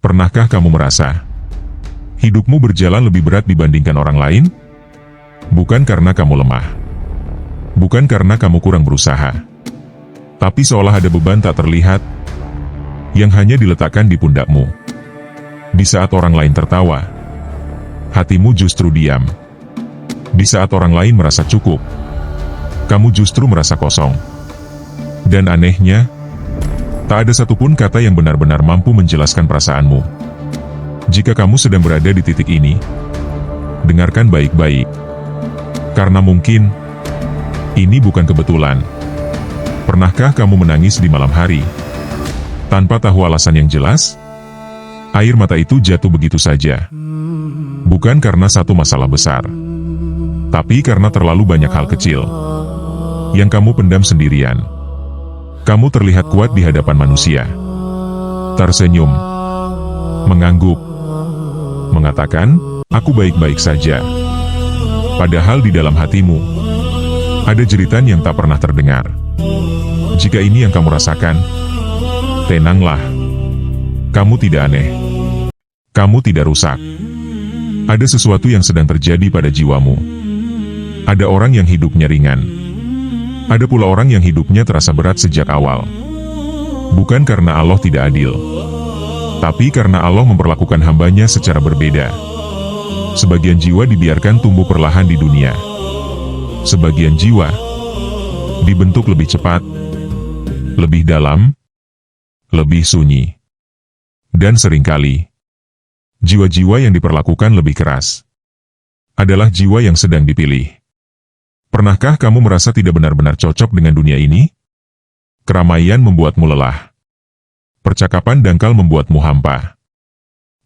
Pernahkah kamu merasa hidupmu berjalan lebih berat dibandingkan orang lain? Bukan karena kamu lemah. Bukan karena kamu kurang berusaha. Tapi seolah ada beban tak terlihat yang hanya diletakkan di pundakmu. Di saat orang lain tertawa, hatimu justru diam. Di saat orang lain merasa cukup, kamu justru merasa kosong. Dan anehnya, tak ada satupun kata yang benar-benar mampu menjelaskan perasaanmu. Jika kamu sedang berada di titik ini, dengarkan baik-baik. Karena mungkin, ini bukan kebetulan. Pernahkah kamu menangis di malam hari? Tanpa tahu alasan yang jelas? Air mata itu jatuh begitu saja. Bukan karena satu masalah besar, tapi karena terlalu banyak hal kecil yang kamu pendam sendirian. Kamu terlihat kuat di hadapan manusia, tersenyum, mengangguk, mengatakan, "Aku baik-baik saja." Padahal di dalam hatimu, ada jeritan yang tak pernah terdengar. Jika ini yang kamu rasakan, tenanglah. Kamu tidak aneh. Kamu tidak rusak. Ada sesuatu yang sedang terjadi pada jiwamu. Ada orang yang hidupnya ringan. Ada pula orang yang hidupnya terasa berat sejak awal. Bukan karena Allah tidak adil, tapi karena Allah memperlakukan hambanya secara berbeda. Sebagian jiwa dibiarkan tumbuh perlahan di dunia. Sebagian jiwa dibentuk lebih cepat, lebih dalam, lebih sunyi. Dan seringkali, jiwa-jiwa yang diperlakukan lebih keras adalah jiwa yang sedang dipilih. Pernahkah kamu merasa tidak benar-benar cocok dengan dunia ini? Keramaian membuatmu lelah. Percakapan dangkal membuatmu hampa.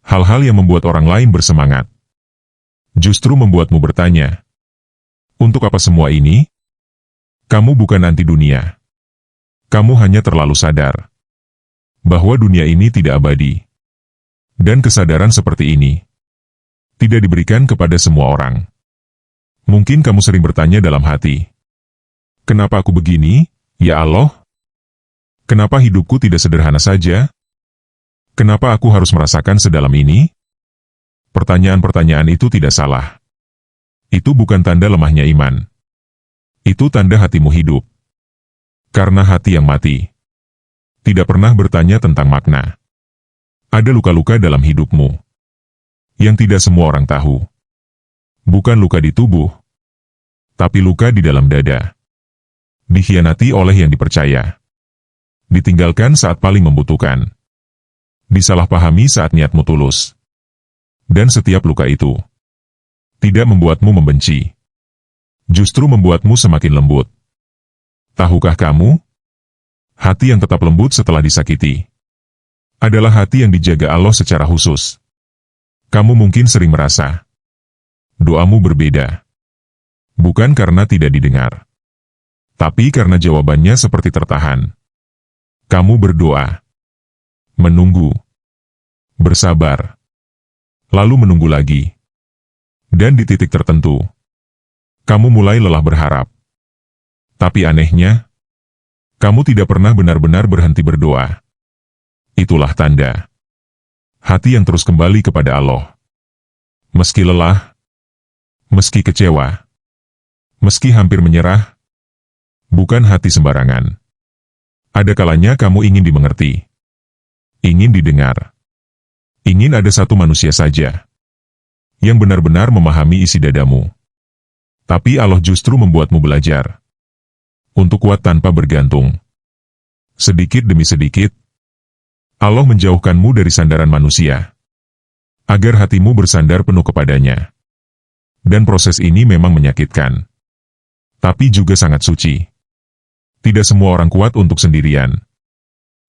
Hal-hal yang membuat orang lain bersemangat justru membuatmu bertanya, untuk apa semua ini? Kamu bukan anti dunia. Kamu hanya terlalu sadar bahwa dunia ini tidak abadi. Dan kesadaran seperti ini tidak diberikan kepada semua orang. Mungkin kamu sering bertanya dalam hati, kenapa aku begini, ya Allah? Kenapa hidupku tidak sederhana saja? Kenapa aku harus merasakan sedalam ini? Pertanyaan-pertanyaan itu tidak salah. Itu bukan tanda lemahnya iman. Itu tanda hatimu hidup. Karena hati yang mati tidak pernah bertanya tentang makna. Ada luka-luka dalam hidupmu yang tidak semua orang tahu. Bukan luka di tubuh, tapi luka di dalam dada. Dikhianati oleh yang dipercaya. Ditinggalkan saat paling membutuhkan. Disalahpahami saat niatmu tulus. Dan setiap luka itu tidak membuatmu membenci. Justru membuatmu semakin lembut. Tahukah kamu? Hati yang tetap lembut setelah disakiti adalah hati yang dijaga Allah secara khusus. Kamu mungkin sering merasa doamu berbeda. Bukan karena tidak didengar, tapi karena jawabannya seperti tertahan. Kamu berdoa, menunggu, bersabar, lalu menunggu lagi. Dan di titik tertentu, kamu mulai lelah berharap. Tapi anehnya, kamu tidak pernah benar-benar berhenti berdoa. Itulah tanda hati yang terus kembali kepada Allah. Meski lelah, meski kecewa, meski hampir menyerah, bukan hati sembarangan. Ada kalanya kamu ingin dimengerti, ingin didengar, ingin ada satu manusia saja yang benar-benar memahami isi dadamu. Tapi Allah justru membuatmu belajar untuk kuat tanpa bergantung. Sedikit demi sedikit, Allah menjauhkanmu dari sandaran manusia, agar hatimu bersandar penuh kepadanya. Dan proses ini memang menyakitkan, tapi juga sangat suci. Tidak semua orang kuat untuk sendirian.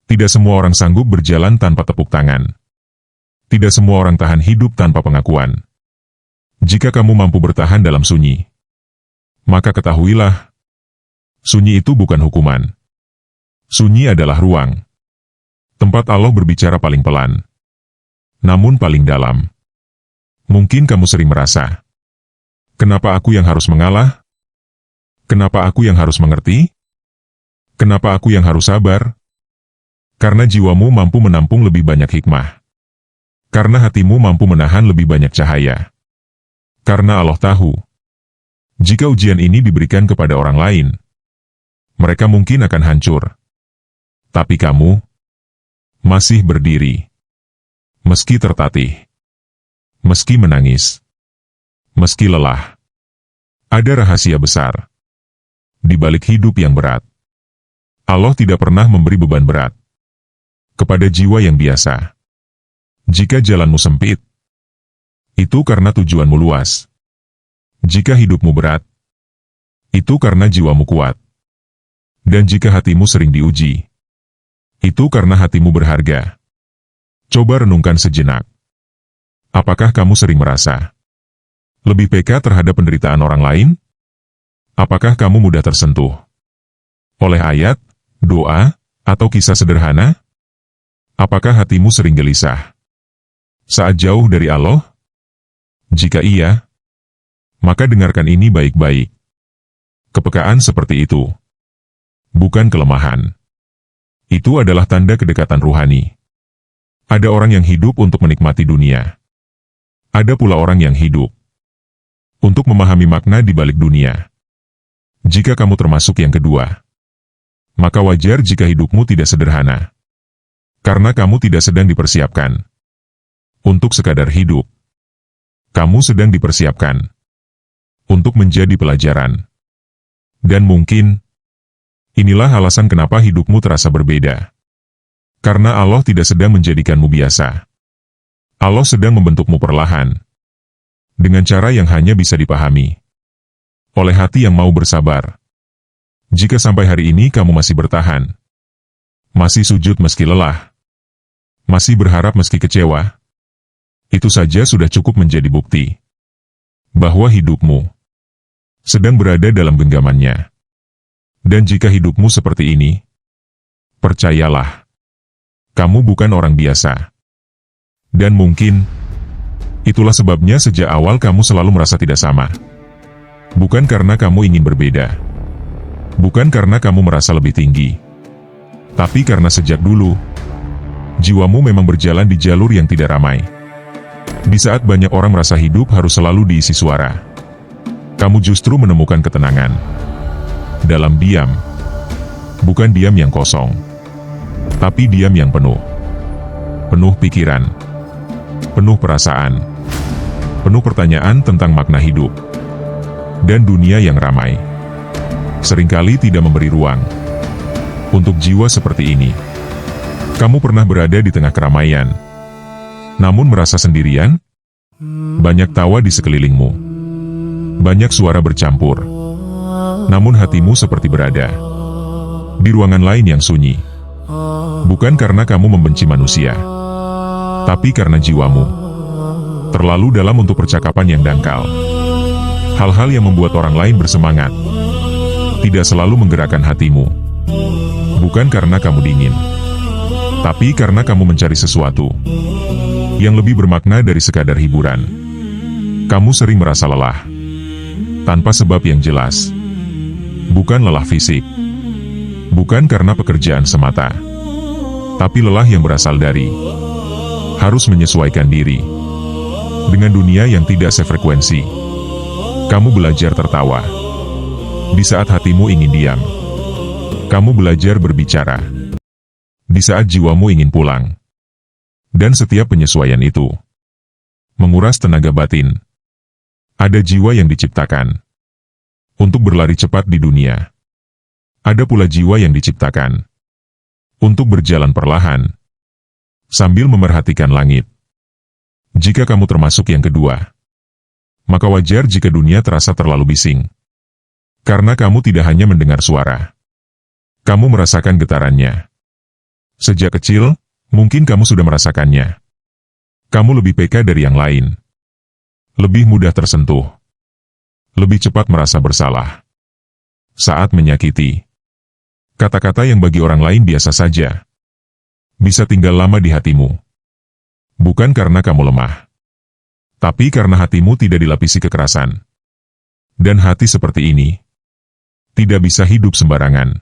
Tidak semua orang sanggup berjalan tanpa tepuk tangan. Tidak semua orang tahan hidup tanpa pengakuan. Jika kamu mampu bertahan dalam sunyi, maka ketahuilah, sunyi itu bukan hukuman. Sunyi adalah ruang. Tempat Allah berbicara paling pelan, namun paling dalam. Mungkin kamu sering merasa, kenapa aku yang harus mengalah? Kenapa aku yang harus mengerti? Kenapa aku yang harus sabar? Karena jiwamu mampu menampung lebih banyak hikmah Karena hatimu mampu menahan lebih banyak cahaya. Karena Allah tahu, jika ujian ini diberikan kepada orang lain, mereka mungkin akan hancur. Tapi kamu masih berdiri. Meski tertatih, meski menangis, meski lelah. Ada rahasia besar di balik hidup yang berat. Allah tidak pernah memberi beban berat kepada jiwa yang biasa. Jika jalanmu sempit, itu karena tujuanmu luas. Jika hidupmu berat, itu karena jiwamu kuat. Dan jika hatimu sering diuji, itu karena hatimu berharga. Coba renungkan sejenak. Apakah kamu sering merasa lebih peka terhadap penderitaan orang lain? Apakah kamu mudah tersentuh oleh ayat, doa, atau kisah sederhana? Apakah hatimu sering gelisah saat jauh dari Allah? Jika iya, maka dengarkan ini baik-baik. Kepekaan seperti itu bukan kelemahan. Itu adalah tanda kedekatan ruhani. Ada orang yang hidup untuk menikmati dunia. Ada pula orang yang hidup untuk memahami makna di balik dunia. Jika kamu termasuk yang kedua, maka wajar jika hidupmu tidak sederhana. Karena kamu tidak sedang dipersiapkan untuk sekadar hidup. Kamu sedang dipersiapkan untuk menjadi pelajaran. Dan mungkin inilah alasan kenapa hidupmu terasa berbeda. Karena Allah tidak sedang menjadikanmu biasa. Allah sedang membentukmu perlahan, dengan cara yang hanya bisa dipahami oleh hati yang mau bersabar. Jika sampai hari ini kamu masih bertahan, masih sujud meski lelah, masih berharap meski kecewa, itu saja sudah cukup menjadi bukti bahwa hidupmu sedang berada dalam genggamannya. Dan jika hidupmu seperti ini, percayalah, kamu bukan orang biasa. Dan mungkin itulah sebabnya sejak awal kamu selalu merasa tidak sama. Bukan karena kamu ingin berbeda, bukan karena kamu merasa lebih tinggi, tapi karena sejak dulu jiwamu memang berjalan di jalur yang tidak ramai. Di saat banyak orang merasa hidup harus selalu diisi suara, kamu justru menemukan ketenangan dalam diam. Bukan diam yang kosong, tapi diam yang penuh. Penuh pikiran, penuh perasaan, penuh pertanyaan tentang makna hidup. Dan dunia yang ramai seringkali tidak memberi ruang untuk jiwa seperti ini. Kamu pernah berada di tengah keramaian, namun merasa sendirian? Banyak tawa di sekelilingmu, banyak suara bercampur, namun hatimu seperti berada di ruangan lain yang sunyi. Bukan karena kamu membenci manusia, tapi karena jiwamu terlalu dalam untuk percakapan yang dangkal. Hal-hal yang membuat orang lain bersemangat tidak selalu menggerakkan hatimu. Bukan karena kamu dingin, tapi karena kamu mencari sesuatu yang lebih bermakna dari sekadar hiburan. Kamu sering merasa lelah tanpa sebab yang jelas. Bukan lelah fisik, bukan karena pekerjaan semata, tapi lelah yang berasal dari harus menyesuaikan diri dengan dunia yang tidak sefrekuensi. Kamu belajar tertawa di saat hatimu ingin diam. Kamu belajar berbicara di saat jiwamu ingin pulang. Dan setiap penyesuaian itu menguras tenaga batin. Ada jiwa yang diciptakan untuk berlari cepat di dunia. Ada pula jiwa yang diciptakan untuk berjalan perlahan sambil memerhatikan langit. Jika kamu termasuk yang kedua, maka wajar jika dunia terasa terlalu bising. Karena kamu tidak hanya mendengar suara, kamu merasakan getarannya. Sejak kecil, mungkin kamu sudah merasakannya. Kamu lebih peka dari yang lain, lebih mudah tersentuh, lebih cepat merasa bersalah saat menyakiti. Kata-kata yang bagi orang lain biasa saja bisa tinggal lama di hatimu. Bukan karena kamu lemah, tapi karena hatimu tidak dilapisi kekerasan. Dan hati seperti ini tidak bisa hidup sembarangan.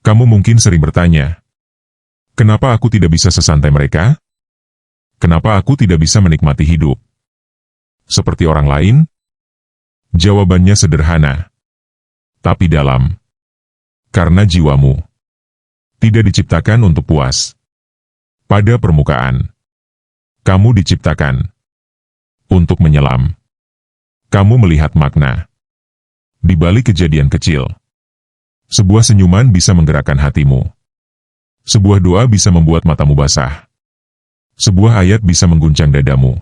Kamu mungkin sering bertanya, kenapa aku tidak bisa sesantai mereka? Kenapa aku tidak bisa menikmati hidup seperti orang lain? Jawabannya sederhana, tapi dalam. Karena jiwamu tidak diciptakan untuk puas pada permukaan. Kamu diciptakan untuk menyelam. Kamu melihat makna di balik kejadian kecil. Sebuah senyuman bisa menggerakkan hatimu. Sebuah doa bisa membuat matamu basah. Sebuah ayat bisa mengguncang dadamu.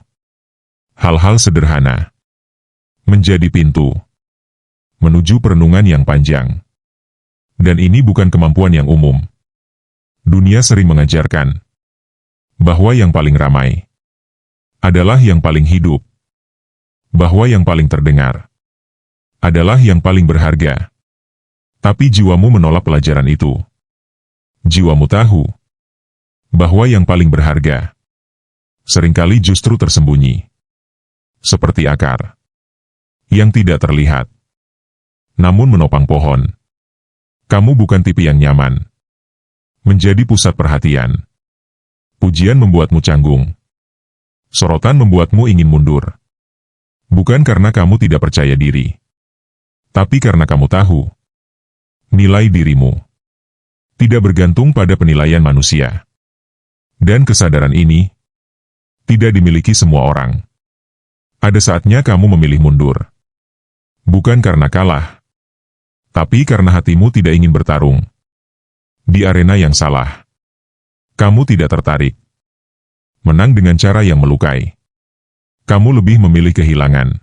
Hal-hal sederhana menjadi pintu menuju perenungan yang panjang. Dan ini bukan kemampuan yang umum. Dunia sering mengajarkan bahwa yang paling ramai adalah yang paling hidup. Bahwa yang paling terdengar adalah yang paling berharga. Tapi jiwamu menolak pelajaran itu. Jiwamu tahu bahwa yang paling berharga seringkali justru tersembunyi. Seperti akar yang tidak terlihat, namun menopang pohon. Kamu bukan tipe yang nyaman menjadi pusat perhatian. Pujian membuatmu canggung. Sorotan membuatmu ingin mundur. Bukan karena kamu tidak percaya diri, tapi karena kamu tahu nilai dirimu tidak bergantung pada penilaian manusia. Dan kesadaran ini tidak dimiliki semua orang. Ada saatnya kamu memilih mundur. Bukan karena kalah, tapi karena hatimu tidak ingin bertarung di arena yang salah. Kamu tidak tertarik menang dengan cara yang melukai. Kamu lebih memilih kehilangan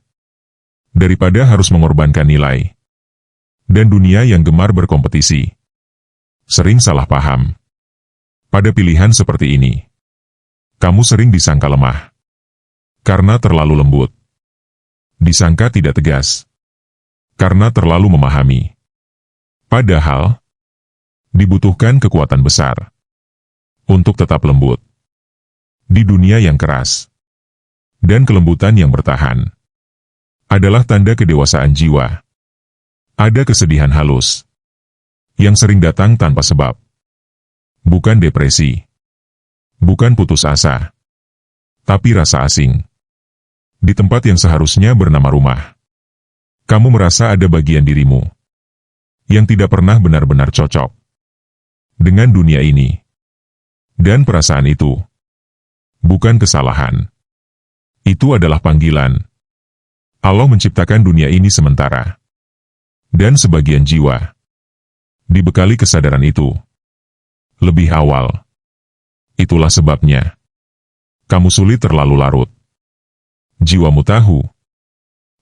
daripada harus mengorbankan nilai. Dan dunia yang gemar berkompetisi sering salah paham. Pada pilihan seperti ini, kamu sering disangka lemah karena terlalu lembut. Disangka tidak tegas karena terlalu memahami. Padahal dibutuhkan kekuatan besar untuk tetap lembut di dunia yang keras. Dan kelembutan yang bertahan adalah tanda kedewasaan jiwa. Ada kesedihan halus yang sering datang tanpa sebab. Bukan depresi, bukan putus asa, tapi rasa asing. Di tempat yang seharusnya bernama rumah, kamu merasa ada bagian dirimu yang tidak pernah benar-benar cocok dengan dunia ini. Dan perasaan itu bukan kesalahan. Itu adalah panggilan. Allah menciptakan dunia ini sementara. Dan sebagian jiwa dibekali kesadaran itu lebih awal. Itulah sebabnya kamu sulit terlalu larut. Jiwamu tahu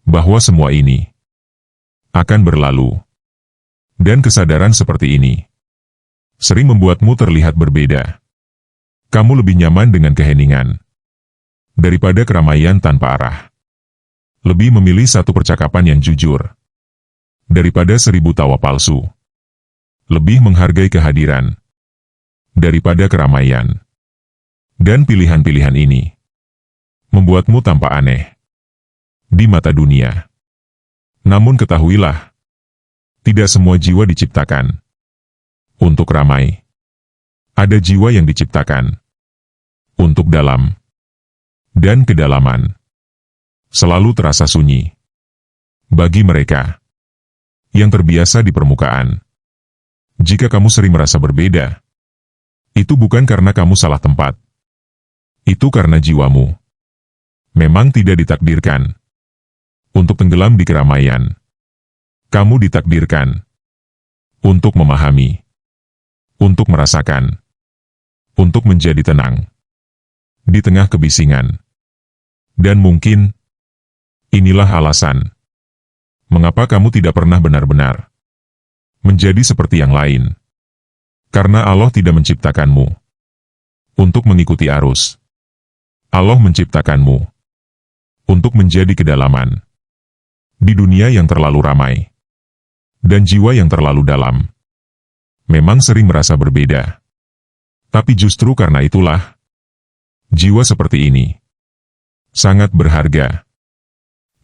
bahwa semua ini akan berlalu. Dan kesadaran seperti ini sering membuatmu terlihat berbeda. Kamu lebih nyaman dengan keheningan daripada keramaian tanpa arah. Lebih memilih satu percakapan yang jujur daripada 1000 tawa palsu. Lebih menghargai kehadiran daripada keramaian. Dan pilihan-pilihan ini membuatmu tampak aneh di mata dunia. Namun ketahuilah, tidak semua jiwa diciptakan untuk ramai. Ada jiwa yang diciptakan untuk dalam. Dan kedalaman selalu terasa sunyi bagi mereka yang terbiasa di permukaan. Jika kamu sering merasa berbeda, itu bukan karena kamu salah tempat. Itu karena jiwamu memang tidak ditakdirkan untuk tenggelam di keramaian. Kamu ditakdirkan untuk memahami, untuk merasakan, untuk menjadi tenang di tengah kebisingan. Dan mungkin inilah alasan mengapa kamu tidak pernah benar-benar menjadi seperti yang lain. Karena Allah tidak menciptakanmu untuk mengikuti arus. Allah menciptakanmu untuk menjadi kedalaman di dunia yang terlalu ramai. Dan jiwa yang terlalu dalam memang sering merasa berbeda. Tapi justru karena itulah, jiwa seperti ini sangat berharga.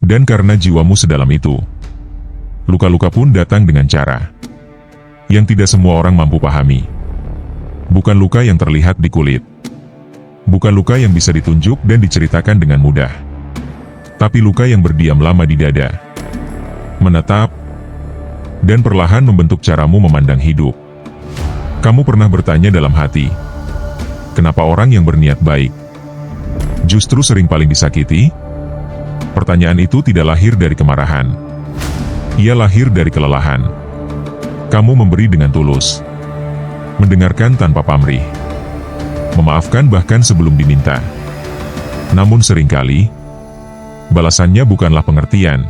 Dan karena jiwamu sedalam itu, luka-luka pun datang dengan cara yang tidak semua orang mampu pahami. Bukan luka yang terlihat di kulit, Bukan luka yang bisa ditunjuk dan diceritakan dengan mudah. Tapi luka yang berdiam lama di dada. Menetap. Dan perlahan membentuk caramu memandang hidup. Kamu pernah bertanya dalam hati, kenapa orang yang berniat baik justru sering paling disakiti? Pertanyaan itu tidak lahir dari kemarahan. Ia lahir dari kelelahan. Kamu memberi dengan tulus. Mendengarkan tanpa pamrih. Memaafkan bahkan sebelum diminta. Namun seringkali, balasannya bukanlah pengertian,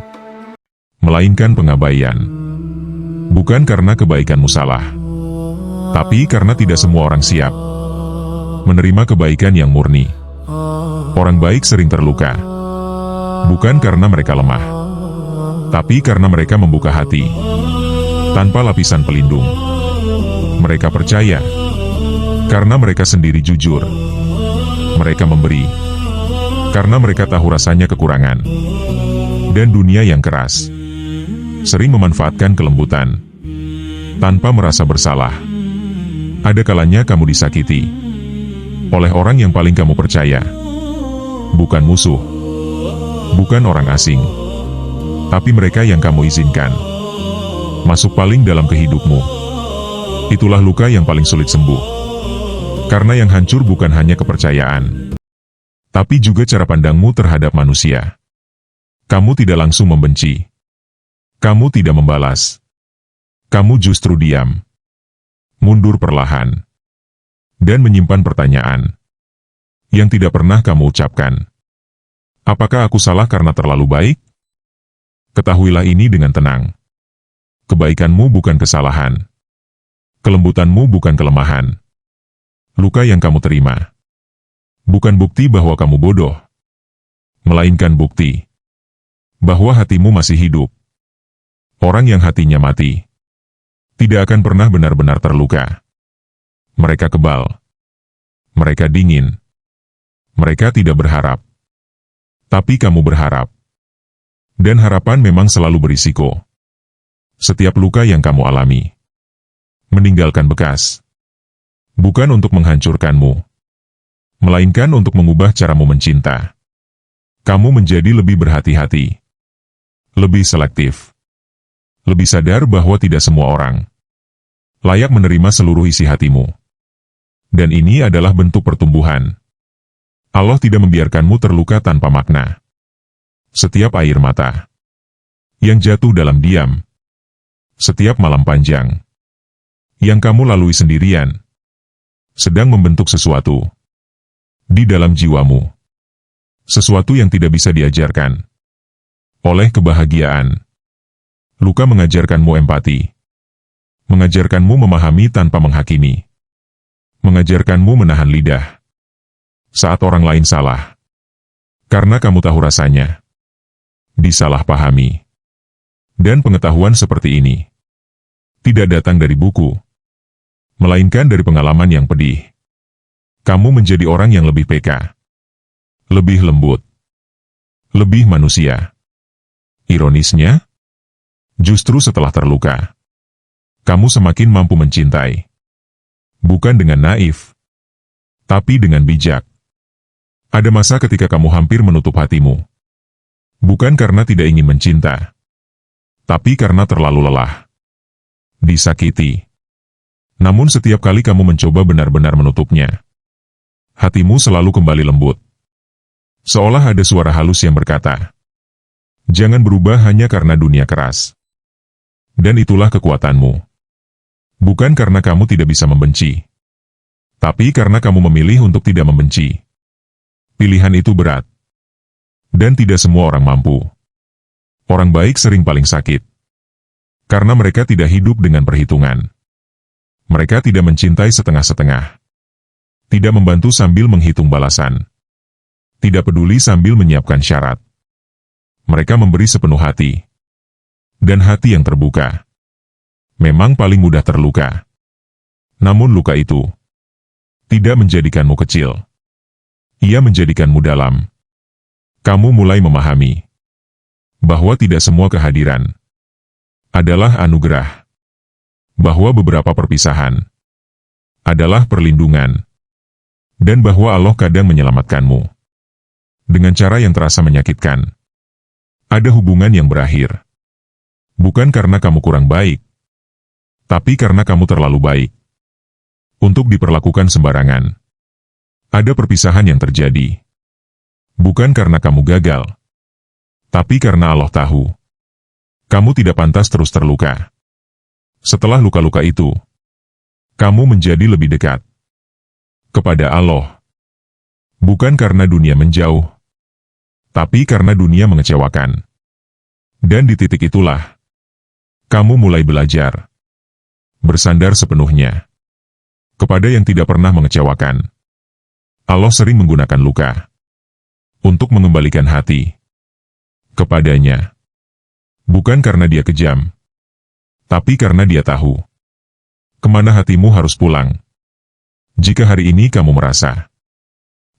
melainkan pengabaian. Bukan karena kebaikanmu salah, tapi karena tidak semua orang siap menerima kebaikan yang murni. Orang baik sering terluka, bukan karena mereka lemah, tapi karena mereka membuka hati tanpa lapisan pelindung. Mereka percaya karena mereka sendiri jujur. Mereka memberi karena mereka tahu rasanya kekurangan. Dan dunia yang keras sering memanfaatkan kelembutan tanpa merasa bersalah. Ada kalanya kamu disakiti oleh orang yang paling kamu percaya. Bukan musuh, bukan orang asing, tapi mereka yang kamu izinkan masuk paling dalam kehidupmu. Itulah luka yang paling sulit sembuh. Karena yang hancur bukan hanya kepercayaan, tapi juga cara pandangmu terhadap manusia. Kamu tidak langsung membenci. Kamu tidak membalas. Kamu justru diam. Mundur perlahan. Dan menyimpan pertanyaan yang tidak pernah kamu ucapkan. Apakah aku salah karena terlalu baik? Ketahuilah ini dengan tenang. Kebaikanmu bukan kesalahan. Kelembutanmu bukan kelemahan. Luka yang kamu terima bukan bukti bahwa kamu bodoh, melainkan bukti bahwa hatimu masih hidup. Orang yang hatinya mati tidak akan pernah benar-benar terluka. Mereka kebal. Mereka dingin. Mereka tidak berharap. Tapi kamu berharap. Dan harapan memang selalu berisiko. Setiap luka yang kamu alami meninggalkan bekas. Bukan untuk menghancurkanmu, melainkan untuk mengubah caramu mencinta. Kamu menjadi lebih berhati-hati, lebih selektif, lebih sadar bahwa tidak semua orang layak menerima seluruh isi hatimu. Dan ini adalah bentuk pertumbuhan. Allah tidak membiarkanmu terluka tanpa makna. Setiap air mata yang jatuh dalam diam, setiap malam panjang yang kamu lalui sendirian, sedang membentuk sesuatu di dalam jiwamu. Sesuatu yang tidak bisa diajarkan oleh kebahagiaan. Luka mengajarkanmu empati. Mengajarkanmu memahami tanpa menghakimi. Mengajarkanmu menahan lidah saat orang lain salah. Karena kamu tahu rasanya disalahpahami. Dan pengetahuan seperti ini tidak datang dari buku, melainkan dari pengalaman yang pedih. Kamu menjadi orang yang lebih peka, lebih lembut, lebih manusia. Ironisnya, justru setelah terluka, kamu semakin mampu mencintai. Bukan dengan naif, tapi dengan bijak. Ada masa ketika kamu hampir menutup hatimu. Bukan karena tidak ingin mencinta, tapi karena terlalu lelah. Disakiti. Namun setiap kali kamu mencoba benar-benar menutupnya, hatimu selalu kembali lembut. Seolah ada suara halus yang berkata, jangan berubah hanya karena dunia keras. Dan itulah kekuatanmu. Bukan karena kamu tidak bisa membenci, tapi karena kamu memilih untuk tidak membenci. Pilihan itu berat. Dan tidak semua orang mampu. Orang baik sering paling sakit. Karena mereka tidak hidup dengan perhitungan. Mereka tidak mencintai setengah-setengah. Tidak membantu sambil menghitung balasan. Tidak peduli sambil menyiapkan syarat. Mereka memberi sepenuh hati. Dan hati yang terbuka memang paling mudah terluka. Namun luka itu tidak menjadikanmu kecil. Ia menjadikanmu dalam. Kamu mulai memahami bahwa tidak semua kehadiran adalah anugerah. Bahwa beberapa perpisahan adalah perlindungan. Dan bahwa Allah kadang menyelamatkanmu dengan cara yang terasa menyakitkan. Ada hubungan yang berakhir. Bukan karena kamu kurang baik, tapi karena kamu terlalu baik untuk diperlakukan sembarangan. Ada perpisahan yang terjadi. Bukan karena kamu gagal, tapi karena Allah tahu kamu tidak pantas terus terluka. Setelah luka-luka itu, kamu menjadi lebih dekat kepada Allah. Bukan karena dunia menjauh, tapi karena dunia mengecewakan. Dan di titik itulah, kamu mulai belajar bersandar sepenuhnya kepada yang tidak pernah mengecewakan. Allah sering menggunakan luka untuk mengembalikan hati kepadanya. Bukan karena dia kejam, tapi karena dia tahu kemana hatimu harus pulang. Jika hari ini kamu merasa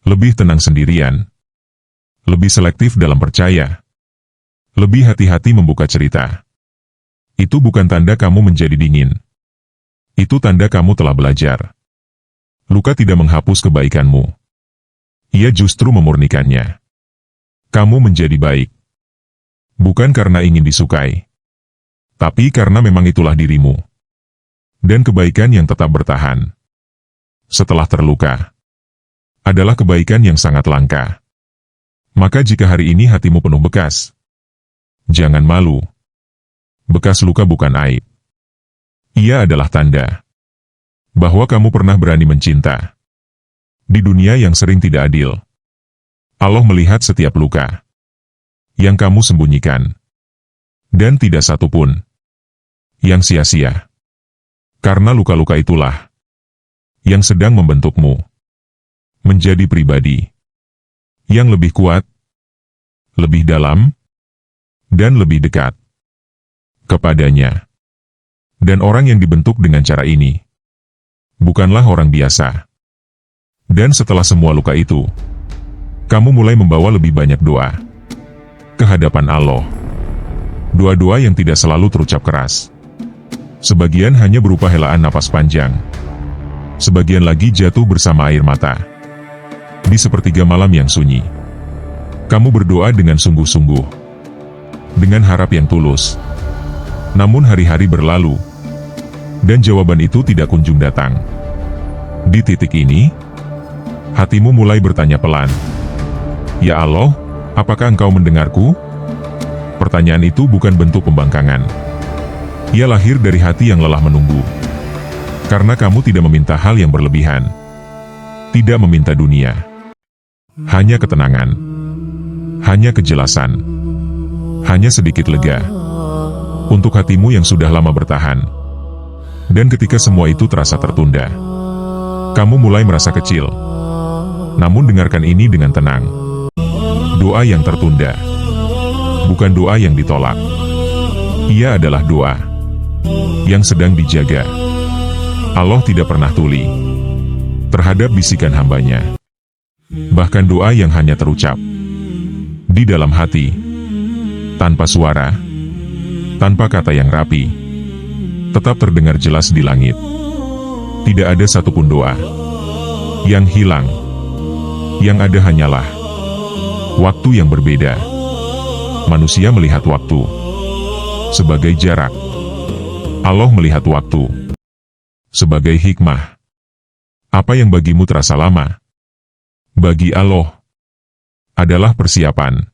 lebih tenang sendirian, lebih selektif dalam percaya, lebih hati-hati membuka cerita, itu bukan tanda kamu menjadi dingin. Itu tanda kamu telah belajar. Luka tidak menghapus kebaikanmu. Ia justru memurnikannya. Kamu menjadi baik. Bukan karena ingin disukai, tapi karena memang itulah dirimu. Dan kebaikan yang tetap bertahan setelah terluka adalah kebaikan yang sangat langka. Maka jika hari ini hatimu penuh bekas, jangan malu. Bekas luka bukan aib. Ia adalah tanda bahwa kamu pernah berani mencinta. Di dunia yang sering tidak adil, Allah melihat setiap luka yang kamu sembunyikan, dan tidak satu pun yang sia-sia. Karena luka-luka itulah yang sedang membentukmu menjadi pribadi yang lebih kuat, lebih dalam, dan lebih dekat kepadanya. Dan orang yang dibentuk dengan cara ini bukanlah orang biasa. Dan setelah semua luka itu, kamu mulai membawa lebih banyak doa ke hadapan Allah. Doa-doa yang tidak selalu terucap keras. Sebagian hanya berupa helaan napas panjang. Sebagian lagi jatuh bersama air mata. Di sepertiga malam yang sunyi, kamu berdoa dengan sungguh-sungguh, dengan harap yang tulus. Namun hari-hari berlalu, dan jawaban itu tidak kunjung datang. Di titik ini, hatimu mulai bertanya pelan, "Ya Allah, apakah Engkau mendengarku?" Pertanyaan itu bukan bentuk pembangkangan. Ia lahir dari hati yang lelah menunggu. Karena kamu tidak meminta hal yang berlebihan. Tidak meminta dunia. Hanya ketenangan. Hanya kejelasan. Hanya sedikit lega. Untuk hatimu yang sudah lama bertahan. Dan ketika semua itu terasa tertunda, kamu mulai merasa kecil. Namun dengarkan ini dengan tenang. Doa yang tertunda bukan doa yang ditolak. Ia adalah doa yang sedang dijaga. Allah tidak pernah tuli terhadap bisikan hambanya. Bahkan doa yang hanya terucap di dalam hati, tanpa suara, tanpa kata yang rapi, tetap terdengar jelas di langit. Tidak ada satupun doa yang hilang. Yang ada hanyalah waktu yang berbeda. Manusia melihat waktu sebagai jarak. Allah melihat waktu sebagai hikmah. Apa yang bagimu terasa lama, bagi Allah adalah persiapan.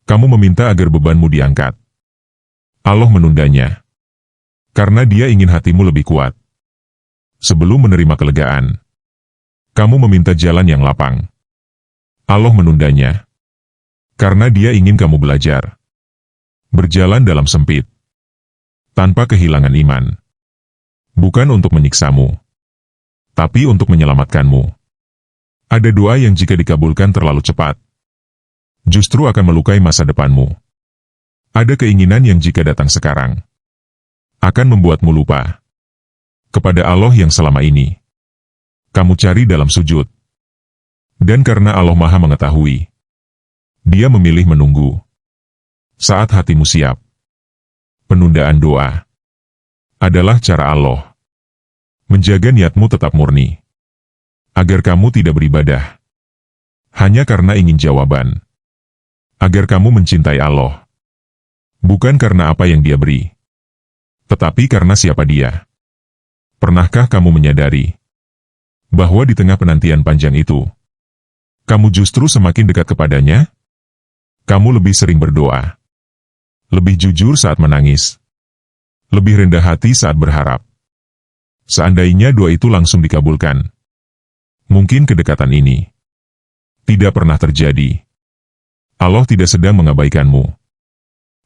Kamu meminta agar bebanmu diangkat. Allah menundanya karena Dia ingin hatimu lebih kuat. Sebelum menerima kelegaan, kamu meminta jalan yang lapang. Allah menundanya karena Dia ingin kamu belajar berjalan dalam sempit tanpa kehilangan iman. Bukan untuk menyiksamu, tapi untuk menyelamatkanmu. Ada doa yang jika dikabulkan terlalu cepat, justru akan melukai masa depanmu. Ada keinginan yang jika datang sekarang, akan membuatmu lupa kepada Allah yang selama ini kamu cari dalam sujud. Dan karena Allah Maha mengetahui, Dia memilih menunggu saat hatimu siap. Penundaan doa adalah cara Allah menjaga niatmu tetap murni. Agar kamu tidak beribadah hanya karena ingin jawaban. Agar kamu mencintai Allah bukan karena apa yang Dia beri, tetapi karena siapa Dia. Pernahkah kamu menyadari bahwa di tengah penantian panjang itu, kamu justru semakin dekat kepadanya? Kamu lebih sering berdoa, lebih jujur saat menangis, lebih rendah hati saat berharap. Seandainya doa itu langsung dikabulkan, mungkin kedekatan ini tidak pernah terjadi. Allah tidak sedang mengabaikanmu.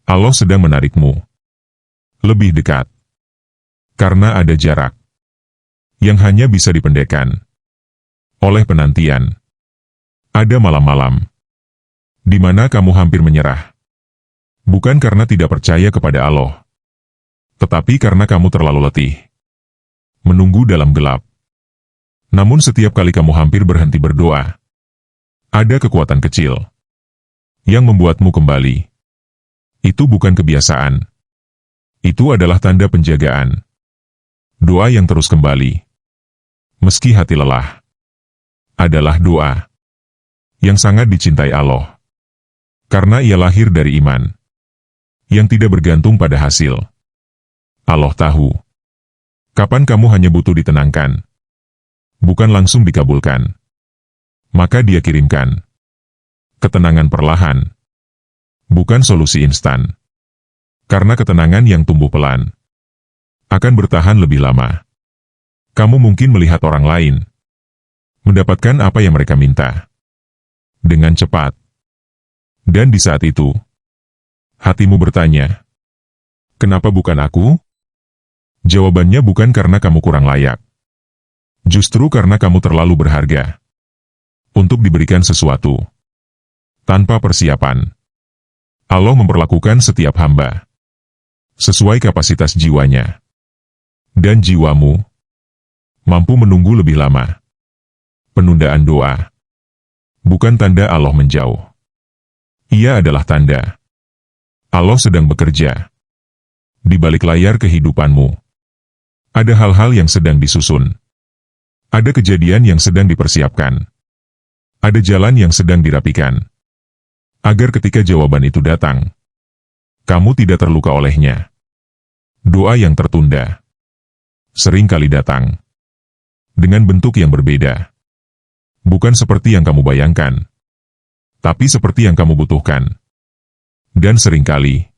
Allah sedang menarikmu lebih dekat. Karena ada jarak yang hanya bisa dipendekkan oleh penantian. Ada malam-malam di mana kamu hampir menyerah. Bukan karena tidak percaya kepada Allah, tetapi karena kamu terlalu letih menunggu dalam gelap. Namun setiap kali kamu hampir berhenti berdoa, ada kekuatan kecil yang membuatmu kembali. Itu bukan kebiasaan. Itu adalah tanda penjagaan. Doa yang terus kembali, meski hati lelah, adalah doa yang sangat dicintai Allah. Karena ia lahir dari iman yang tidak bergantung pada hasil. Allah tahu kapan kamu hanya butuh ditenangkan, bukan langsung dikabulkan. Maka Dia kirimkan ketenangan perlahan, bukan solusi instan. Karena ketenangan yang tumbuh pelan akan bertahan lebih lama. Kamu mungkin melihat orang lain mendapatkan apa yang mereka minta dengan cepat. Dan di saat itu, hatimu bertanya, kenapa bukan aku? Jawabannya bukan karena kamu kurang layak. Justru karena kamu terlalu berharga untuk diberikan sesuatu tanpa persiapan. Allah memperlakukan setiap hamba sesuai kapasitas jiwanya. Dan jiwamu mampu menunggu lebih lama. Penundaan doa bukan tanda Allah menjauh. Ia adalah tanda Allah sedang bekerja di balik layar kehidupanmu. Ada hal-hal yang sedang disusun. Ada kejadian yang sedang dipersiapkan. Ada jalan yang sedang dirapikan. Agar ketika jawaban itu datang, kamu tidak terluka olehnya. Doa yang tertunda sering kali datang dengan bentuk yang berbeda. Bukan seperti yang kamu bayangkan, tapi seperti yang kamu butuhkan. Dan seringkali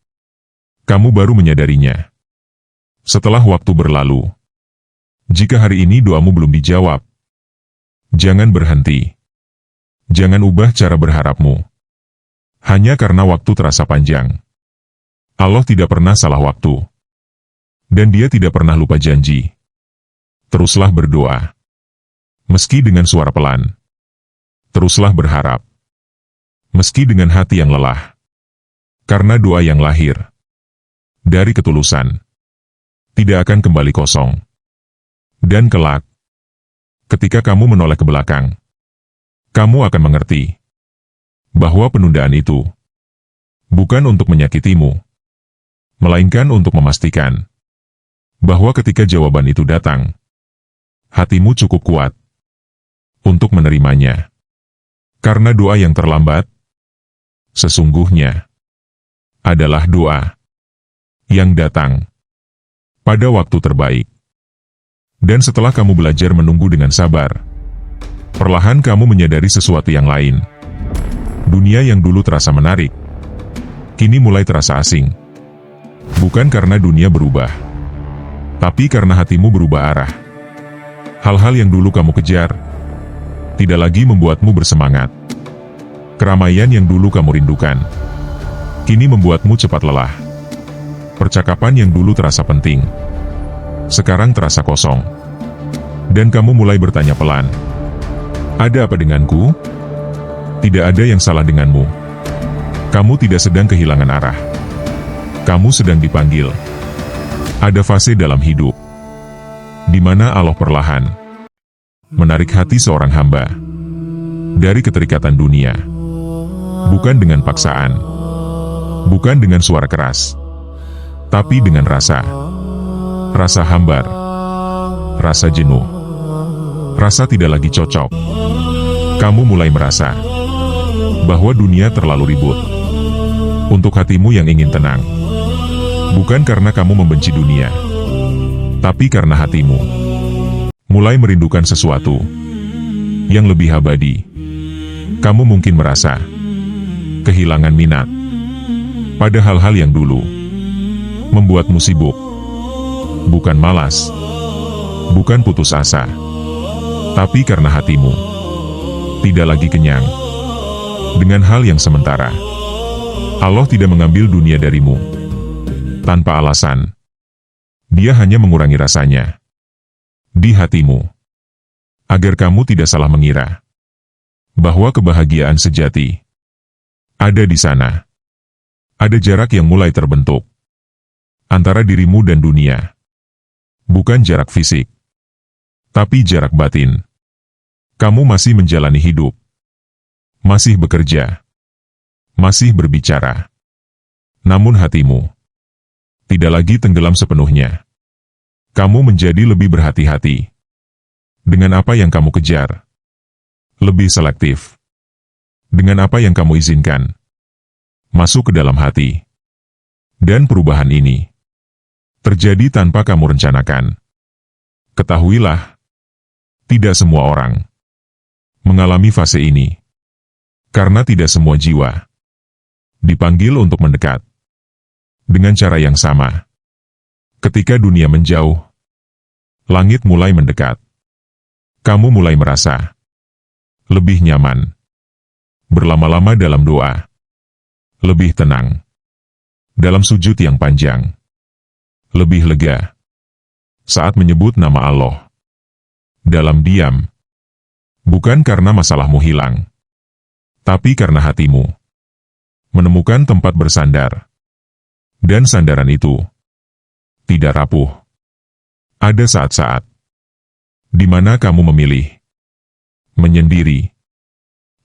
kamu baru menyadarinya setelah waktu berlalu. Jika hari ini doamu belum dijawab, jangan berhenti. Jangan ubah cara berharapmu hanya karena waktu terasa panjang. Allah tidak pernah salah waktu. Dan Dia tidak pernah lupa janji. Teruslah berdoa. Meski dengan suara pelan. Teruslah berharap. Meski dengan hati yang lelah. Karena doa yang lahir dari ketulusan tidak akan kembali kosong. Dan kelak, ketika kamu menoleh ke belakang, kamu akan mengerti bahwa penundaan itu bukan untuk menyakitimu, melainkan untuk memastikan bahwa ketika jawaban itu datang, hatimu cukup kuat untuk menerimanya. Karena doa yang terlambat, sesungguhnya, adalah doa yang datang pada waktu terbaik. Dan setelah kamu belajar menunggu dengan sabar, perlahan kamu menyadari sesuatu yang lain. Dunia yang dulu terasa menarik, kini mulai terasa asing. Bukan karena dunia berubah, tapi karena hatimu berubah arah. Hal-hal yang dulu kamu kejar tidak lagi membuatmu bersemangat. Keramaian yang dulu kamu rindukan kini membuatmu cepat lelah. Percakapan yang dulu terasa penting sekarang terasa kosong. Dan kamu mulai bertanya pelan, ada apa denganku? Tidak ada yang salah denganmu. Kamu tidak sedang kehilangan arah. Kamu sedang dipanggil. Ada fase dalam hidup di mana Allah perlahan menarik hati seorang hamba dari keterikatan dunia. Bukan dengan paksaan, bukan dengan suara keras, tapi dengan rasa hambar, rasa jenuh, Rasa tidak lagi cocok. Kamu mulai merasa bahwa dunia terlalu ribut. Untuk hatimu yang ingin tenang, bukan karena kamu membenci dunia, tapi karena hatimu mulai merindukan sesuatu yang lebih abadi. Kamu mungkin merasa kehilangan minat pada hal-hal yang dulu membuatmu sibuk. Bukan malas, bukan putus asa, tapi karena hatimu tidak lagi kenyang dengan hal yang sementara. Allah tidak mengambil dunia darimu tanpa alasan. Dia hanya mengurangi rasanya di hatimu, agar kamu tidak salah mengira bahwa kebahagiaan sejati ada di sana. Ada jarak yang mulai terbentuk antara dirimu dan dunia. Bukan jarak fisik, tapi jarak batin. Kamu masih menjalani hidup, masih bekerja, masih berbicara. Namun hatimu tidak lagi tenggelam sepenuhnya. Kamu menjadi lebih berhati-hati dengan apa yang kamu kejar, lebih selektif dengan apa yang kamu izinkan masuk ke dalam hati. Dan perubahan ini terjadi tanpa kamu rencanakan. Ketahuilah, tidak semua orang mengalami fase ini, karena tidak semua jiwa dipanggil untuk mendekat dengan cara yang sama. Ketika dunia menjauh, langit mulai mendekat. Kamu mulai merasa lebih nyaman berlama-lama dalam doa, lebih tenang dalam sujud yang panjang, lebih lega saat menyebut nama Allah dalam diam. Bukan karena masalahmu hilang, tapi karena hatimu menemukan tempat bersandar. Dan sandaran itu tidak rapuh. Ada saat-saat di mana kamu memilih menyendiri,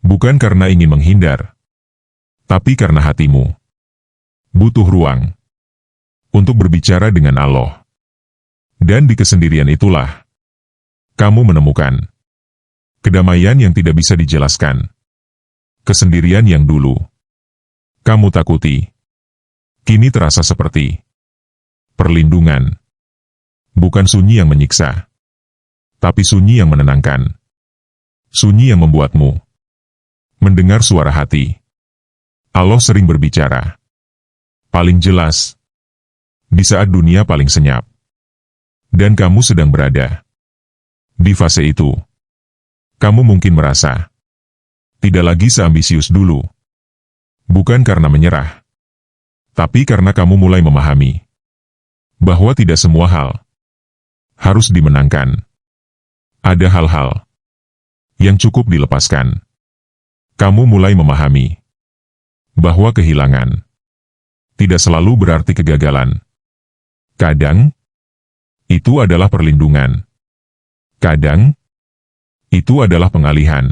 bukan karena ingin menghindar, tapi karena hatimu butuh ruang untuk berbicara dengan Allah. Dan di kesendirian itulah kamu menemukan kedamaian yang tidak bisa dijelaskan. Kesendirian yang dulu kamu takuti, kini terasa seperti perlindungan. Bukan sunyi yang menyiksa, tapi sunyi yang menenangkan. Sunyi yang membuatmu mendengar suara hati. Allah sering berbicara paling jelas di saat dunia paling senyap. Dan kamu sedang berada di fase itu. Kamu mungkin merasa tidak lagi seambisius dulu. Bukan karena menyerah, tapi karena kamu mulai memahami bahwa tidak semua hal harus dimenangkan. Ada hal-hal yang cukup dilepaskan. Kamu mulai memahami bahwa kehilangan tidak selalu berarti kegagalan. Kadang itu adalah perlindungan. Kadang itu adalah pengalihan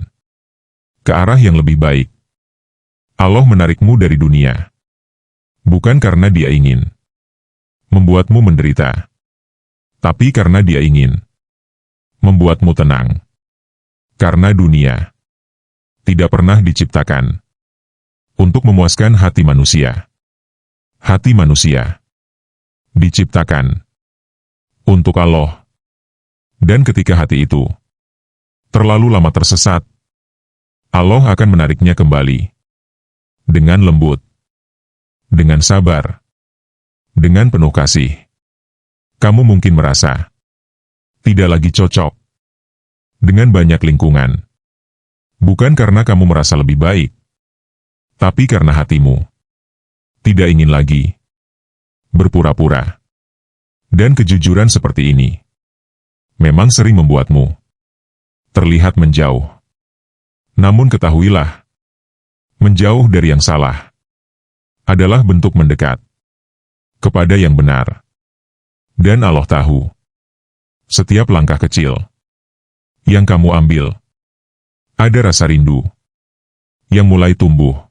ke arah yang lebih baik. Allah menarikmu dari dunia bukan karena Dia ingin membuatmu menderita, tapi karena Dia ingin membuatmu tenang. Karena dunia tidak pernah diciptakan untuk memuaskan hati manusia. Hati manusia diciptakan untuk Allah. Dan ketika hati itu terlalu lama tersesat, Allah akan menariknya kembali dengan lembut, dengan sabar, dengan penuh kasih. Kamu mungkin merasa tidak lagi cocok dengan banyak lingkungan. Bukan karena kamu merasa lebih baik, tapi karena hatimu tidak ingin lagi berpura-pura. Dan kejujuran seperti ini memang sering membuatmu terlihat menjauh. Namun ketahuilah, menjauh dari yang salah adalah bentuk mendekat kepada yang benar. Dan Allah tahu setiap langkah kecil yang kamu ambil. Ada rasa rindu yang mulai tumbuh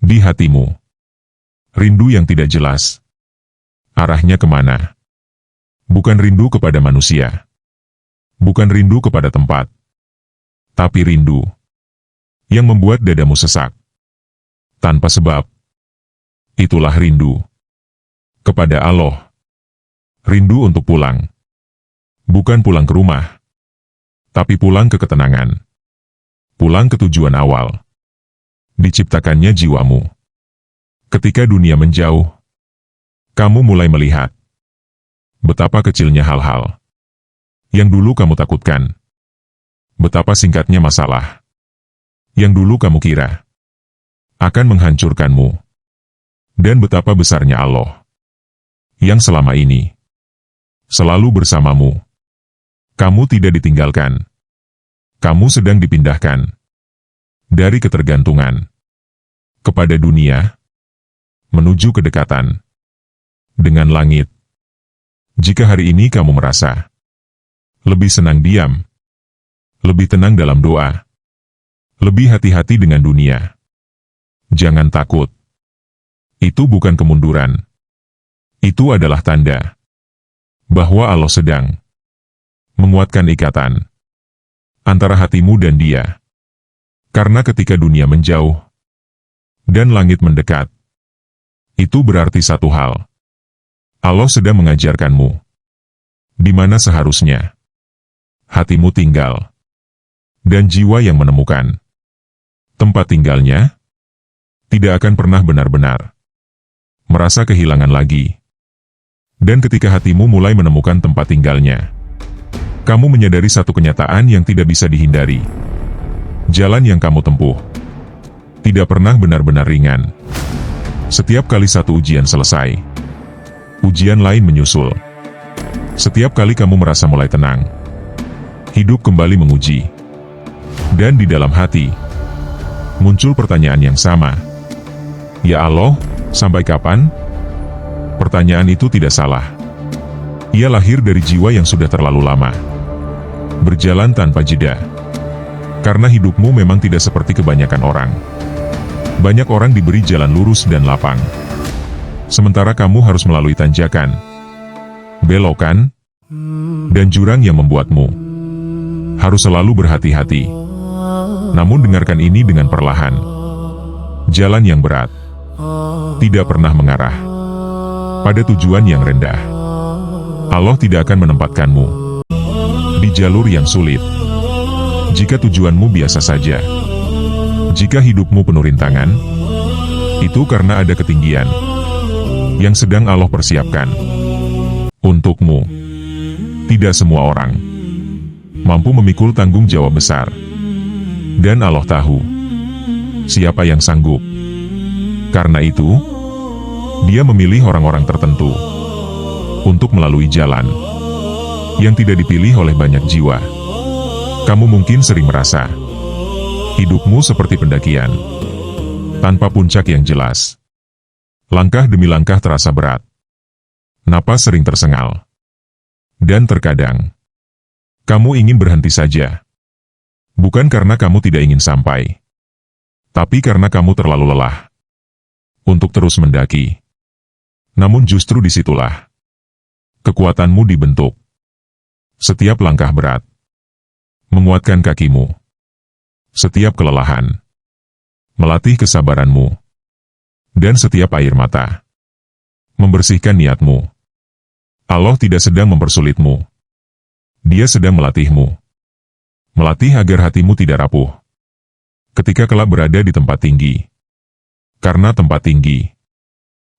di hatimu. Rindu yang tidak jelas arahnya kemana. Bukan rindu kepada manusia, Bukan rindu kepada tempat, tapi rindu yang membuat dadamu sesak tanpa sebab. Itulah rindu kepada Allah. Rindu untuk pulang. Bukan pulang ke rumah, tapi pulang ke ketenangan. Pulang ke tujuan awal. Diciptakannya jiwamu. Ketika dunia menjauh, kamu mulai melihat betapa kecilnya hal-hal yang dulu kamu takutkan. Betapa singkatnya masalah yang dulu kamu kira akan menghancurkanmu. Dan betapa besarnya Allah yang selama ini selalu bersamamu. Kamu tidak ditinggalkan. Kamu sedang dipindahkan dari ketergantungan kepada dunia menuju kedekatan dengan langit. Jika hari ini kamu merasa lebih senang diam, lebih tenang dalam doa, lebih hati-hati dengan dunia, jangan takut. Itu bukan kemunduran. Itu adalah tanda bahwa Allah sedang menguatkan ikatan antara hatimu dan Dia. Karena ketika dunia menjauh dan langit mendekat, itu berarti satu hal. Allah sedang mengajarkanmu di mana seharusnya hatimu tinggal, dan jiwa yang menemukan tempat tinggalnya tidak akan pernah benar-benar merasa kehilangan lagi. Dan ketika hatimu mulai menemukan tempat tinggalnya, kamu menyadari satu kenyataan yang tidak bisa dihindari. Jalan yang kamu tempuh tidak pernah benar-benar ringan. Setiap kali satu ujian selesai, ujian lain menyusul. Setiap kali kamu merasa mulai tenang, hidup kembali menguji. Dan di dalam hati muncul pertanyaan yang sama. Ya Allah, sampai kapan? Pertanyaan itu tidak salah. Ia lahir dari jiwa yang sudah terlalu lama berjalan tanpa jeda. Karena hidupmu memang tidak seperti kebanyakan orang. Banyak orang diberi jalan lurus dan lapang, sementara kamu harus melalui tanjakan, belokan, dan jurang yang membuatmu harus selalu berhati-hati. Namun dengarkan ini dengan perlahan. Jalan yang berat tidak pernah mengarah pada tujuan yang rendah. Allah tidak akan menempatkanmu di jalur yang sulit jika tujuanmu biasa saja. Jika hidupmu penuh rintangan, itu karena ada ketinggian yang sedang Allah persiapkan untukmu. Tidak semua orang mampu memikul tanggung jawab besar, dan Allah tahu siapa yang sanggup. Karena itu, Dia memilih orang-orang tertentu untuk melalui jalan yang tidak dipilih oleh banyak jiwa. Kamu mungkin sering merasa hidupmu seperti pendakian tanpa puncak yang jelas. Langkah demi langkah terasa berat. Napas sering tersengal. Dan terkadang kamu ingin berhenti saja. Bukan karena kamu tidak ingin sampai, tapi karena kamu terlalu lelah untuk terus mendaki. Namun justru disitulah kekuatanmu dibentuk. Setiap langkah berat menguatkan kakimu. Setiap kelelahan melatih kesabaranmu. Dan setiap air mata membersihkan niatmu. Allah tidak sedang mempersulitmu. Dia sedang melatihmu. Melatih agar hatimu tidak rapuh ketika kelak berada di tempat tinggi. Karena tempat tinggi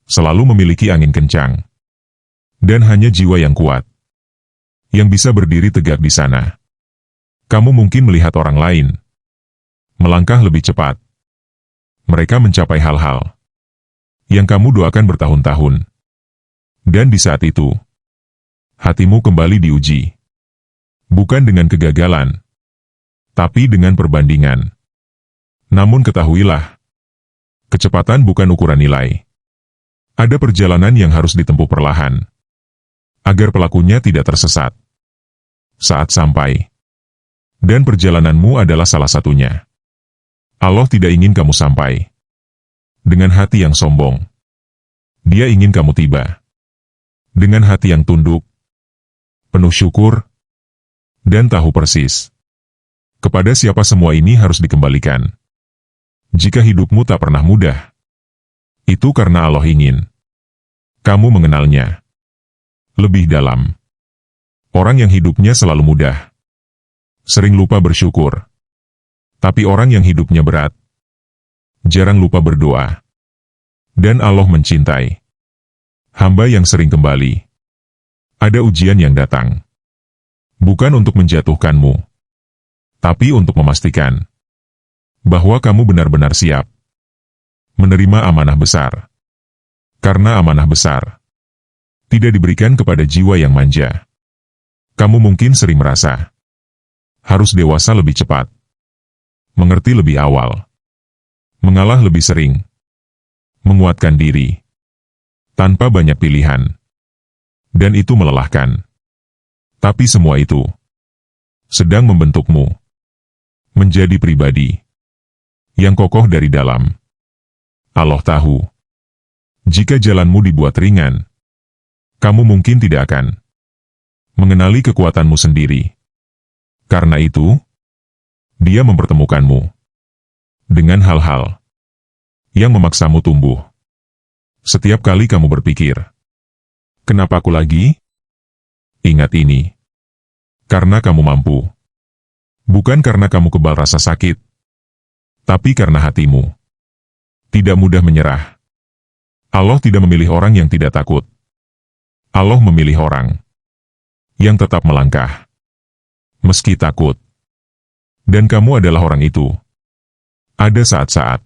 selalu memiliki angin kencang. Dan hanya jiwa yang kuat yang bisa berdiri tegak di sana. Kamu mungkin melihat orang lain melangkah lebih cepat. Mereka mencapai hal-hal yang kamu doakan bertahun-tahun. Dan di saat itu, hatimu kembali diuji. Bukan dengan kegagalan, tapi dengan perbandingan. Namun ketahuilah, kecepatan bukan ukuran nilai. Ada perjalanan yang harus ditempuh perlahan, agar pelakunya tidak tersesat saat sampai. Dan perjalananmu adalah salah satunya. Allah tidak ingin kamu sampai dengan hati yang sombong. Dia ingin kamu tiba dengan hati yang tunduk, penuh syukur, dan tahu persis kepada siapa semua ini harus dikembalikan. Jika hidupmu tak pernah mudah, itu karena Allah ingin kamu mengenalnya lebih dalam. Orang yang hidupnya selalu mudah sering lupa bersyukur. Tapi orang yang hidupnya berat jarang lupa berdoa. Dan Allah mencintai hamba yang sering kembali. Ada ujian yang datang bukan untuk menjatuhkanmu, tapi untuk memastikan bahwa kamu benar-benar siap menerima amanah besar. Karena amanah besar tidak diberikan kepada jiwa yang manja. Kamu mungkin sering merasa harus dewasa lebih cepat, mengerti lebih awal, mengalah lebih sering, menguatkan diri tanpa banyak pilihan. Dan itu melelahkan. Tapi semua itu sedang membentukmu menjadi pribadi yang kokoh dari dalam. Allah tahu, jika jalanmu dibuat ringan, kamu mungkin tidak akan mengenali kekuatanmu sendiri. Karena itu, Dia mempertemukanmu dengan hal-hal yang memaksamu tumbuh. Setiap kali kamu berpikir, kenapa aku lagi? Ingat ini. Karena kamu mampu. Bukan karena kamu kebal rasa sakit, tapi karena hatimu tidak mudah menyerah. Allah tidak memilih orang yang tidak takut. Allah memilih orang yang tetap melangkah meski takut. Dan kamu adalah orang itu. Ada saat-saat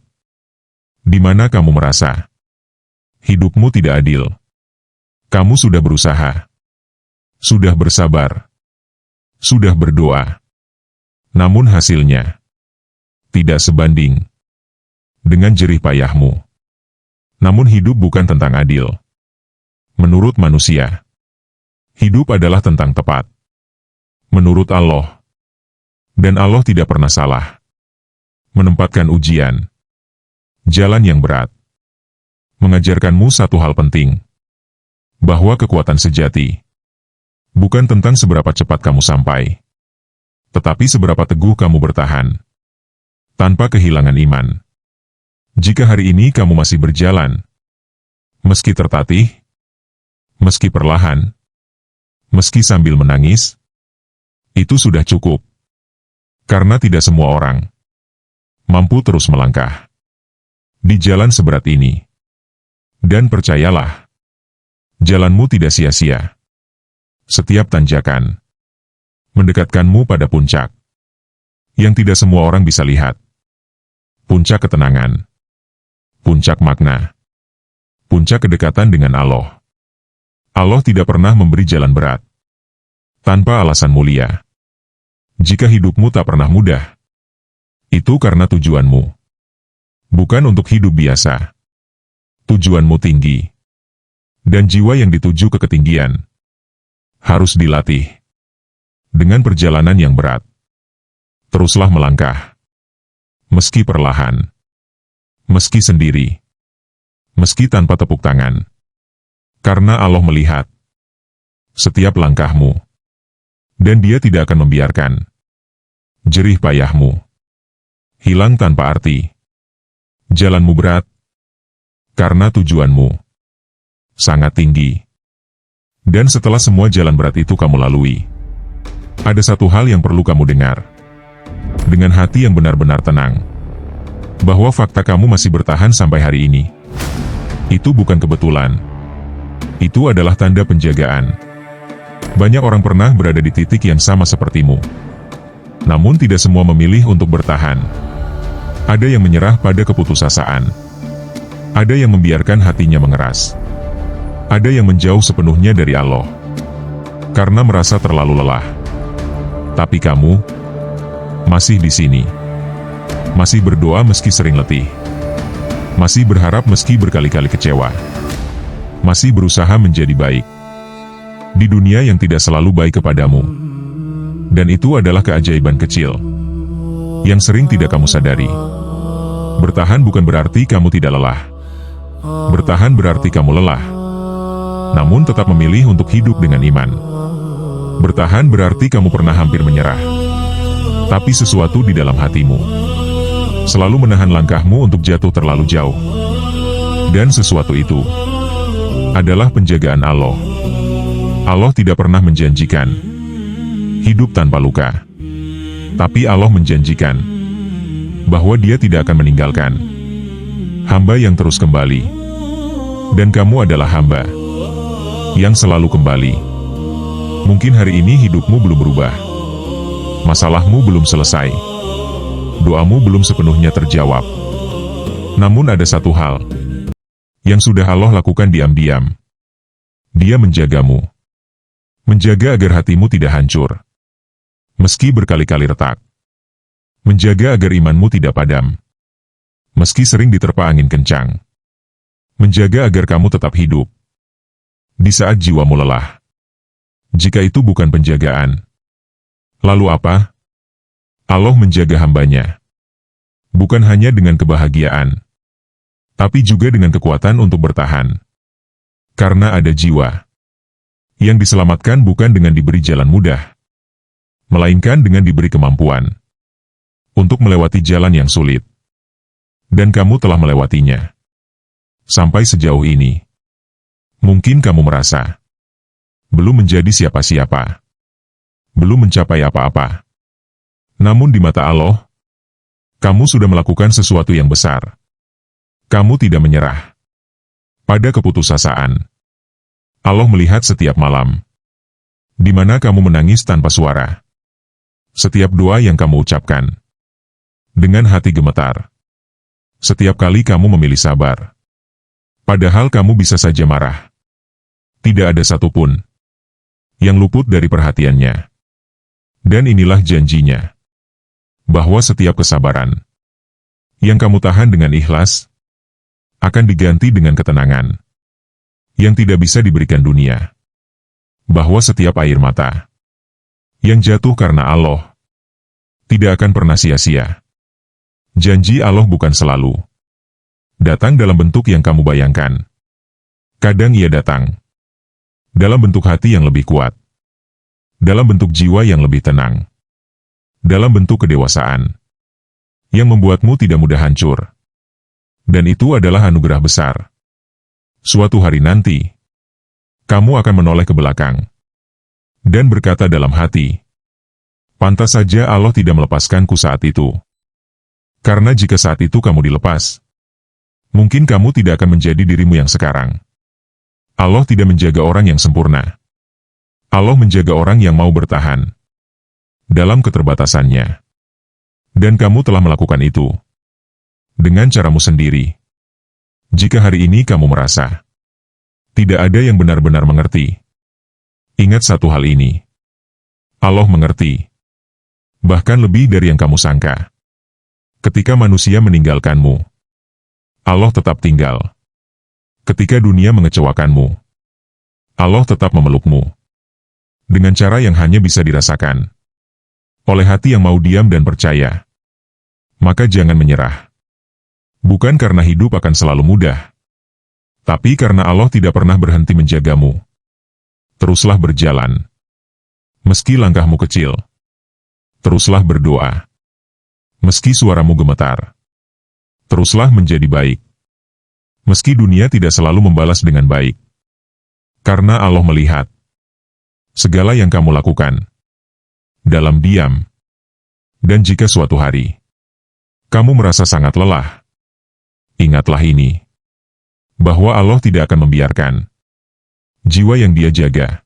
di mana kamu merasa hidupmu tidak adil. Kamu sudah berusaha, sudah bersabar, sudah berdoa, namun hasilnya tidak sebanding dengan jerih payahmu. Namun hidup bukan tentang adil. Menurut manusia, hidup adalah tentang tepat. Menurut Allah, dan Allah tidak pernah salah, menempatkan ujian, jalan yang berat, mengajarkanmu satu hal penting, bahwa kekuatan sejati bukan tentang seberapa cepat kamu sampai, tetapi seberapa teguh kamu bertahan, tanpa kehilangan iman. Jika hari ini kamu masih berjalan, meski tertatih, meski perlahan, meski sambil menangis, itu sudah cukup. Karena tidak semua orang mampu terus melangkah di jalan seberat ini. Dan percayalah, jalanmu tidak sia-sia. Setiap tanjakan mendekatkanmu pada puncak yang tidak semua orang bisa lihat. Puncak ketenangan, puncak makna, puncak kedekatan dengan Allah. Allah tidak pernah memberi jalan berat tanpa alasan mulia. Jika hidupmu tak pernah mudah, itu karena tujuanmu bukan untuk hidup biasa. Tujuanmu tinggi, dan jiwa yang dituju ke ketinggian harus dilatih dengan perjalanan yang berat. Teruslah melangkah, meski perlahan, meski sendiri, meski tanpa tepuk tangan. Karena Allah melihat setiap langkahmu, dan Dia tidak akan membiarkan jerih payahmu hilang tanpa arti. Jalanmu berat, karena tujuanmu sangat tinggi. Dan setelah semua jalan berat itu kamu lalui, ada satu hal yang perlu kamu dengar. Dengan hati yang benar-benar tenang, bahwa fakta kamu masih bertahan sampai hari ini, itu bukan kebetulan. Itu adalah tanda penjagaan. Banyak orang pernah berada di titik yang sama sepertimu. Namun tidak semua memilih untuk bertahan. Ada yang menyerah pada keputusasaan. Ada yang membiarkan hatinya mengeras. Ada yang menjauh sepenuhnya dari Allah karena merasa terlalu lelah. Tapi kamu masih di sini. Masih berdoa meski sering letih. Masih berharap meski berkali-kali kecewa. Masih berusaha menjadi baik di dunia yang tidak selalu baik kepadamu. Dan itu adalah keajaiban kecil yang sering tidak kamu sadari. Bertahan bukan berarti kamu tidak lelah. Bertahan berarti kamu lelah, namun tetap memilih untuk hidup dengan iman. Bertahan berarti kamu pernah hampir menyerah. Tapi sesuatu di dalam hatimu selalu menahan langkahmu untuk jatuh terlalu jauh. Dan sesuatu itu adalah penjagaan Allah. Allah tidak pernah menjanjikan hidup tanpa luka. Tapi Allah menjanjikan bahwa Dia tidak akan meninggalkan hamba yang terus kembali. Dan kamu adalah hamba yang selalu kembali. Mungkin hari ini hidupmu belum berubah. Masalahmu belum selesai. Doamu belum sepenuhnya terjawab. Namun ada satu hal yang sudah Allah lakukan diam-diam. Dia menjagamu. Menjaga agar hatimu tidak hancur, meski berkali-kali retak. Menjaga agar imanmu tidak padam, meski sering diterpa angin kencang. Menjaga agar kamu tetap hidup di saat jiwamu lelah. Jika itu bukan penjagaan, lalu apa? Allah menjaga hambanya, bukan hanya dengan kebahagiaan, tapi juga dengan kekuatan untuk bertahan. Karena ada jiwa yang diselamatkan bukan dengan diberi jalan mudah, melainkan dengan diberi kemampuan untuk melewati jalan yang sulit. Dan kamu telah melewatinya. Sampai sejauh ini. Mungkin kamu merasa belum menjadi siapa-siapa, belum mencapai apa-apa. Namun di mata Allah, kamu sudah melakukan sesuatu yang besar. Kamu tidak menyerah pada keputusasaan. Allah melihat setiap malam, di mana kamu menangis tanpa suara. Setiap doa yang kamu ucapkan, dengan hati gemetar. Setiap kali kamu memilih sabar, padahal kamu bisa saja marah. Tidak ada satupun yang luput dari perhatiannya. Dan inilah janjinya, bahwa setiap kesabaran yang kamu tahan dengan ikhlas, akan diganti dengan ketenangan yang tidak bisa diberikan dunia. Bahwa setiap air mata yang jatuh karena Allah tidak akan pernah sia-sia. Janji Allah bukan selalu datang dalam bentuk yang kamu bayangkan. Kadang ia datang dalam bentuk hati yang lebih kuat, dalam bentuk jiwa yang lebih tenang, dalam bentuk kedewasaan yang membuatmu tidak mudah hancur. Dan itu adalah anugerah besar. Suatu hari nanti, kamu akan menoleh ke belakang dan berkata dalam hati, pantas saja Allah tidak melepaskanku saat itu. Karena jika saat itu kamu dilepas, mungkin kamu tidak akan menjadi dirimu yang sekarang. Allah tidak menjaga orang yang sempurna. Allah menjaga orang yang mau bertahan dalam keterbatasannya. Dan kamu telah melakukan itu dengan caramu sendiri. Jika hari ini kamu merasa tidak ada yang benar-benar mengerti, ingat satu hal ini. Allah mengerti, bahkan lebih dari yang kamu sangka. Ketika manusia meninggalkanmu, Allah tetap tinggal. Ketika dunia mengecewakanmu, Allah tetap memelukmu. Dengan cara yang hanya bisa dirasakan oleh hati yang mau diam dan percaya. Maka jangan menyerah. Bukan karena hidup akan selalu mudah, tapi karena Allah tidak pernah berhenti menjagamu. Teruslah berjalan. Meski langkahmu kecil. Teruslah berdoa. Meski suaramu gemetar. Teruslah menjadi baik. Meski dunia tidak selalu membalas dengan baik. Karena Allah melihat segala yang kamu lakukan dalam diam. Dan jika suatu hari kamu merasa sangat lelah, ingatlah ini, bahwa Allah tidak akan membiarkan jiwa yang Dia jaga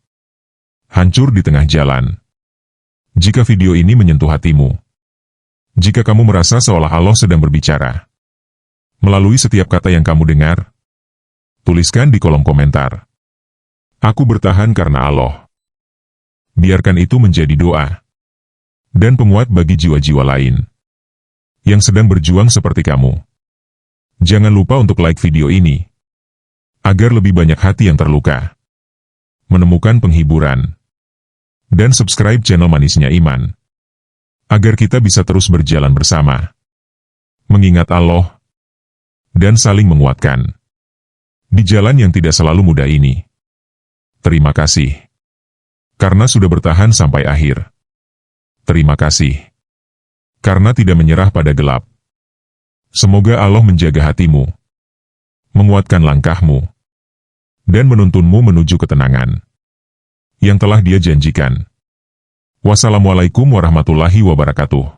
hancur di tengah jalan. Jika video ini menyentuh hatimu, jika kamu merasa seolah Allah sedang berbicara melalui setiap kata yang kamu dengar, tuliskan di kolom komentar, "Aku bertahan karena Allah." Biarkan itu menjadi doa dan penguat bagi jiwa-jiwa lain yang sedang berjuang seperti kamu. Jangan lupa untuk like video ini, agar lebih banyak hati yang terluka menemukan penghiburan. Dan subscribe channel Manisnya Iman, agar kita bisa terus berjalan bersama, mengingat Allah, dan saling menguatkan di jalan yang tidak selalu mudah ini. Terima kasih. karena sudah bertahan sampai akhir. Terima kasih. Karena tidak menyerah pada gelap. Semoga Allah menjaga hatimu, menguatkan langkahmu, dan menuntunmu menuju ketenangan yang telah Dia janjikan. Wassalamualaikum warahmatullahi wabarakatuh.